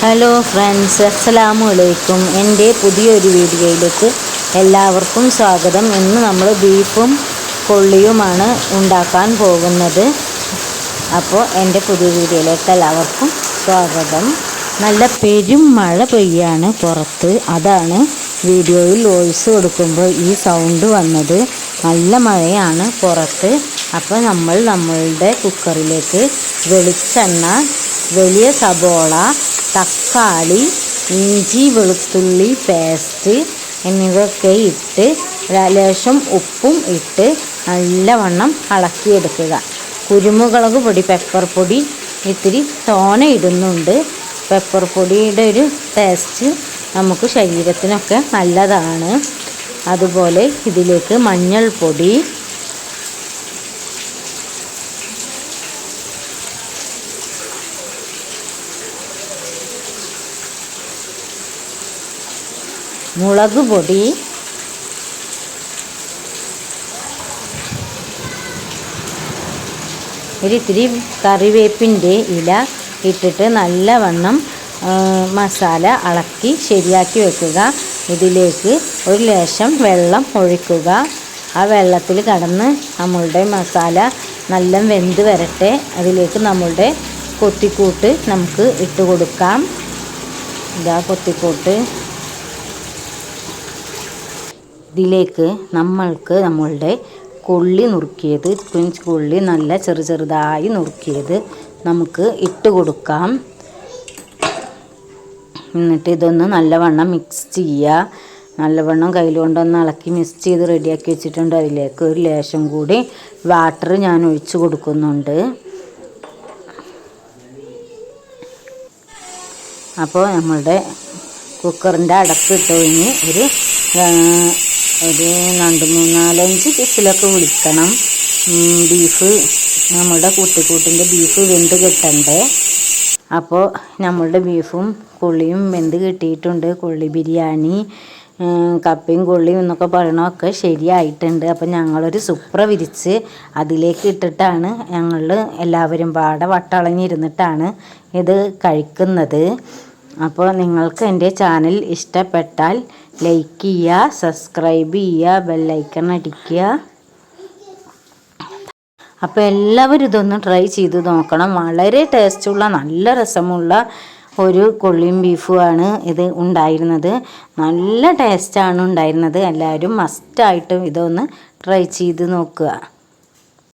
Hello friends, അസ്സലാമു അലൈക്കും. എൻ്റെ പുതിയൊരു വീഡിയോയിലേക്ക് എല്ലാവർക്കും സ്വാഗതം. ഇന്ന് നമ്മൾ ബീഫും കൊള്ളിയുമാണ് ഉണ്ടാക്കാൻ പോകുന്നത്. അപ്പോൾ എൻ്റെ പുതിയ വീഡിയോയിലേക്ക് എല്ലാവർക്കും സ്വാഗതം. നല്ല പെരും മഴ പെയ്യാണ് പുറത്ത്. അതാണ് വീഡിയോയിൽ വോയിസ് കൊടുക്കുമ്പോൾ ഈ സൗണ്ട് വന്നത്. നല്ല മഴയാണ് പുറത്ത്. അപ്പോൾ നമ്മളുടെ കുക്കറിലേക്ക് വെളിച്ചെണ്ണ, വലിയ സബോള, തക്കാളി, ഇഞ്ചി വെളുത്തുള്ളി പേസ്റ്റ് എന്നിവയൊക്കെ ഇട്ട് ലേശം ഉപ്പും ഇട്ട് നല്ലവണ്ണം ഇളക്കിയെടുക്കുക. കുരുമുളക് പൊടി, പെപ്പർ പൊടി ഇത്തിരി തോന ഇടുന്നുണ്ട്. പെപ്പർ പൊടിയുടെ ഒരു ടേസ്റ്റ് നമുക്ക് ശരീരത്തിനൊക്കെ നല്ലതാണ്. അതുപോലെ ഇതിലേക്ക് മഞ്ഞൾപ്പൊടി, മുളക് പൊടി, ഒരിത്തിരി കറിവേപ്പിൻ്റെ ഇല ഇട്ടിട്ട് നല്ലവണ്ണം മസാല ഇളക്കി ശരിയാക്കി വെക്കുക. ഇതിലേക്ക് ഒരു ലേശം വെള്ളം ഒഴിക്കുക. ആ വെള്ളത്തിൽ കടന്ന് നമ്മളുടെ മസാല നല്ല വെന്ത് വരട്ടെ. അതിലേക്ക് നമ്മളുടെ കൊത്തിക്കൂട്ട് നമുക്ക് ഇട്ട് കൊടുക്കാം. ഇതാ കൊത്തിക്കൂട്ട്. ഇതിലേക്ക് നമ്മളുടെ കൊള്ളി നുറുക്കിയത്, കൊള്ളി നല്ല ചെറുതായി നുറുക്കിയത് നമുക്ക് ഇട്ട് കൊടുക്കാം. എന്നിട്ട് ഇതൊന്ന് നല്ലവണ്ണം മിക്സ് ചെയ്യുക. നല്ലവണ്ണം കയ്യിലുകൊണ്ടൊന്ന് ഇളക്കി മിക്സ് ചെയ്ത് റെഡിയാക്കി വെച്ചിട്ടുണ്ട്. അതിലേക്ക് ഒരു ലേശം കൂടി വാട്ടർ ഞാൻ ഒഴിച്ച് കൊടുക്കുന്നുണ്ട്. അപ്പോൾ നമ്മളുടെ കുക്കറിൻ്റെ അടപ്പിട്ട് കഴിഞ്ഞ് ഒരു 2-3-4-5 വിസിലൊക്കെ വിളിക്കണം. ബീഫ്, നമ്മളുടെ കൂട്ടിൻ്റെ ബീഫ് വെന്ത് കിട്ടണ്ടേ. അപ്പോൾ നമ്മളുടെ ബീഫും കൊള്ളിയും വെന്ത് കിട്ടിയിട്ടുണ്ട്. കൊള്ളി ബിരിയാണി, കപ്പയും കൊള്ളിയും എന്നൊക്കെ പറയണമൊക്കെ ശരിയായിട്ടുണ്ട്. അപ്പം ഞങ്ങളൊരു സുപ്ര വിരിച്ച് അതിലേക്ക് ഇട്ടിട്ടാണ് ഞങ്ങൾ എല്ലാവരും പാടെ വട്ടളഞ്ഞിരുന്നിട്ടാണ് ഇത് കഴിക്കുന്നത്. അപ്പോൾ നിങ്ങൾക്ക് എൻ്റെ ചാനൽ ഇഷ്ടപ്പെട്ടാൽ ലൈക്ക് ചെയ്യുക, സബ്സ്ക്രൈബ് ചെയ്യുക, ബെല്ലൈക്കൺ അടിക്കുക. അപ്പോൾ എല്ലാവരും ഇതൊന്ന് ട്രൈ ചെയ്ത് നോക്കണം. വളരെ ടേസ്റ്റുള്ള, നല്ല രസമുള്ള ഒരു കൊള്ളിയും ബീഫുമാണ് ഇത് ഉണ്ടായിരുന്നത്. നല്ല ടേസ്റ്റാണ് ഉണ്ടായിരുന്നത്. എല്ലാവരും മസ്റ്റായിട്ടും ഇതൊന്ന് ട്രൈ ചെയ്ത് നോക്കുക.